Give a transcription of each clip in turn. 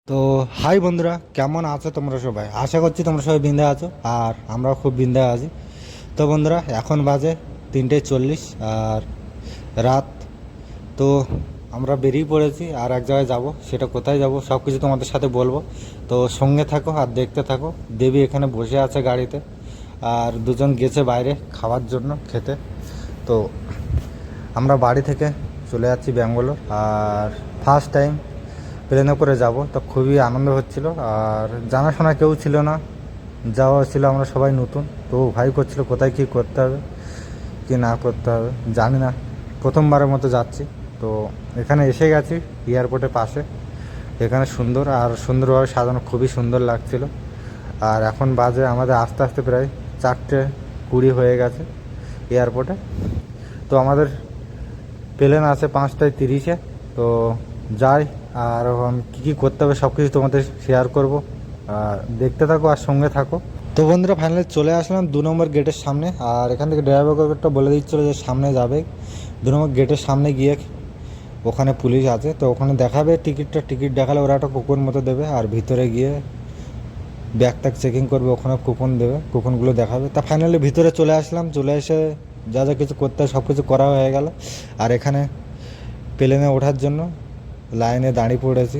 তো হাই বন্ধুরা, কেমন আছো তোমরা সবাই? আশা করছি তোমরা সবাই বিন্দায় আছো, আর আমরাও খুব বিন্দায় আছি। তো বন্ধুরা, এখন বাজে 3:40 আর রাত। তো আমরা বেরিয়ে পড়েছি আর এক জায়গায় যাব। সেটা কোথায় যাব সব কিছু তোমাদের সাথে বলবো। তো সঙ্গে থাকো আর দেখতে থাকো। দেবী এখানে বসে আছে গাড়িতে, আর দুজন গেছে বাইরে খাওয়ার জন্য খেতে। তো আমরা বাড়ি থেকে চলে যাচ্ছি ব্যাঙ্গালোর, আর ফার্স্ট টাইম প্লেনে করে যাব। তো খুবই আনন্দ হচ্ছিল, আর জানাশোনা কেউ ছিল না, যাওয়া হচ্ছিল আমরা সবাই নতুন। তো ভাই করছিল কোথায় কী করতে হবে কি না করতে হবে জানি না, প্রথমবারের মতো যাচ্ছি। তো এখানে এসে গেছি এয়ারপোর্টের পাশে। এখানে সুন্দর আর সুন্দরভাবে সাজানো, খুবই সুন্দর লাগছিল। আর এখন বাজে আমাদের আস্তে আস্তে প্রায় 4:20 হয়ে গেছে এয়ারপোর্টে। তো আমাদের প্লেন আছে 5:30-এ। তো যাই, আর এখন কী কী করতে হবে সব কিছু তোমাদের শেয়ার করব, আর দেখতে থাকো আর সঙ্গে থাকো। তো বন্ধুরা, ফাইনালি চলে আসলাম 2 নম্বর গেটের সামনে। আর এখান থেকে ড্রাইভার কাকুটা বলে দিচ্ছিলো যে সামনে যাবে। 2 নম্বর গেটের সামনে গিয়ে ওখানে পুলিশ আছে, তো ওখানে দেখাবে টিকিট দেখালে ওরা একটা কুপন মতো দেবে, আর ভিতরে গিয়ে ব্যাগ ট্যাগ চেকিং করবে, ওখানে কুপন দেবে, কুপনগুলো দেখাবে। তা ফাইনালি ভিতরে চলে আসলাম, চলে এসে যা যা কিছু করতে হয় সব কিছু করা হয়ে গেল। আর এখানে প্লেনে ওঠার জন্য লাইনে দাঁড়িয়ে পড়েছি।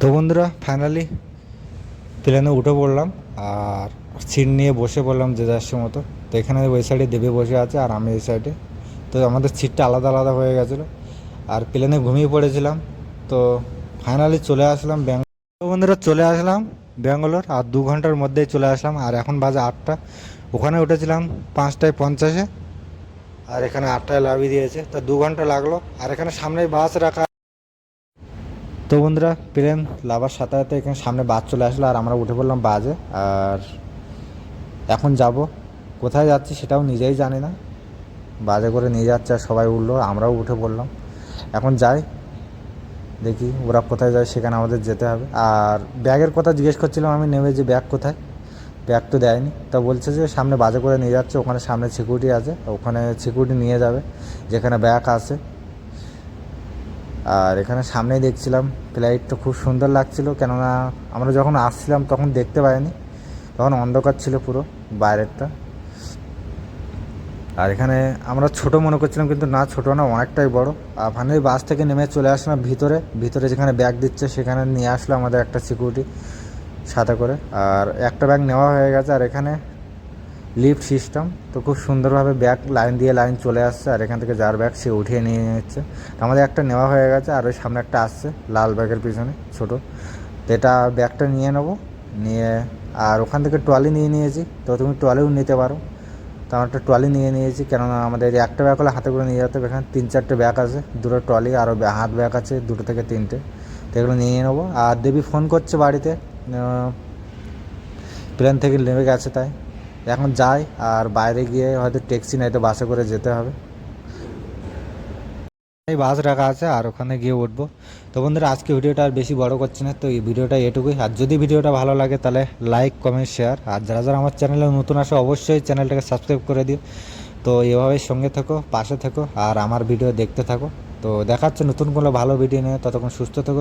তো বন্ধুরা, ফাইনালি প্লেনে উঠে পড়লাম, আর সিট নিয়ে বসে পড়লাম যে যার মতো। তো এখানে ওই সাইডে দেবে বসে আছে আর আমি এই সাইডে। তো আমাদের সিটটা আলাদা আলাদা হয়ে গেছিলো, আর প্লেনে ঘুমিয়ে পড়েছিলাম। তো ফাইনালি চলে আসলাম ব্যাঙ্গালোর। তো বন্ধুরা, চলে আসলাম ব্যাঙ্গালোর, আর 2 ঘন্টার মধ্যেই চলে আসলাম। আর এখন বাজে 8টা। ওখানে উঠেছিলাম 5:50-এ, আর এখানে 8টায় লাভিয়ে দিয়েছে। তো 2 ঘন্টা লাগলো। আর এখানে সামনেই বাস রাখা। তো বন্ধুরা, প্লেন লাভার সাথে সাথে এখানে সামনে বাস চলে আসলো, আর আমরা উঠে পড়লাম বাসে। আর এখন যাব, কোথায় যাচ্ছি সেটাও নিজেই জানি না। বাসে করে নিয়ে যাচ্ছে আর সবাই উঠলো, আমরাও উঠে পড়লাম। এখন যাই, দেখি ওরা কোথায় যায়, সেখানে আমাদের যেতে হবে। আর ব্যাগের কথা জিজ্ঞেস করছিলাম আমি নেমে, যে ব্যাগ কোথায়, ব্যাগ তো দেয়নি। তা বলছে যে সামনে বাসে করে নিয়ে যাচ্ছে, ওখানে সামনে সিকিউরিটি আছে, ওখানে সিকিউরিটি নিয়ে যাবে যেখানে ব্যাগ আছে। আর এখানে সামনেই দেখছিলাম ফ্লাইটটা খুব সুন্দর লাগছিল, কেননা আমরা যখন আসছিলাম তখন দেখতে পাইনি, তখন অন্ধকার ছিল পুরো বাইরেরটা। আর এখানে আমরা ছোট মনে করছিলাম, কিন্তু না, ছোট না, অনেকটাই বড়। আর ফাইনালি বাস থেকে নেমে চলে আসলাম ভিতরে যেখানে ব্যাগ দিচ্ছে সেখানে নিয়ে আসলো আমাদের একটা সিকিউরিটি সাথে করে। আর একটা ব্যাগ নেওয়া হয়ে গেছে। আর এখানে লিফট সিস্টেম, তো খুব সুন্দরভাবে ব্যাগ লাইন চলে আসছে, আর এখান থেকে যার ব্যাগ সে উঠিয়ে নিয়ে নিচ্ছে। তো আমাদের একটা নেওয়া হয়ে গেছে, আর ওই সামনে একটা আসছে লাল ব্যাগের পিছনে ছোটো। তো এটা ব্যাগটা নিয়ে নেবো, নিয়ে আর ওখান থেকে ট্রলি নিয়ে নিয়েছি। তো তুমি ট্রলিও নিতে পারো। তো আমরা একটা ট্রলি নিয়ে নিয়েছি, কেননা আমাদের একটা ব্যাগ হলে হাতে করে নিয়ে যেতে হবে। এখানে 3-4টে ব্যাগ আছে, 2টো ট্রলি, আরও হাত ব্যাগ আছে 2 থেকে 3টে। তো এগুলো নিয়ে নেবো। আর দেবী ফোন করছে বাড়িতে, প্লেন থেকে নেমে গেছে, তাই এখন যাই। আর বাইরে গিয়ে হয়তো ট্যাক্সি নয়তো বাসে করে যেতে হবে। এই বাস রাখা আছে, আর ওখানে গিয়ে উঠবো। তো বন্ধুরা, আজকে ভিডিওটা আর বেশি বড় করছি না, তো এই ভিডিওটা এটুকুই। আর যদি ভিডিওটা ভালো লাগে তাহলে লাইক, কমেন্ট, শেয়ার। আর যারা যারা আমার চ্যানেলে নতুন আসো অবশ্যই চ্যানেলটাকে সাবস্ক্রাইব করে দিও। তো এভাবেই সঙ্গে থাকো, পাশে থাকো, আর আমার ভিডিও দেখতে থাকো। তো দেখাচ্ছে নতুন কোনো ভালো ভিডিও নিয়ে, ততক্ষণ সুস্থ থাকো।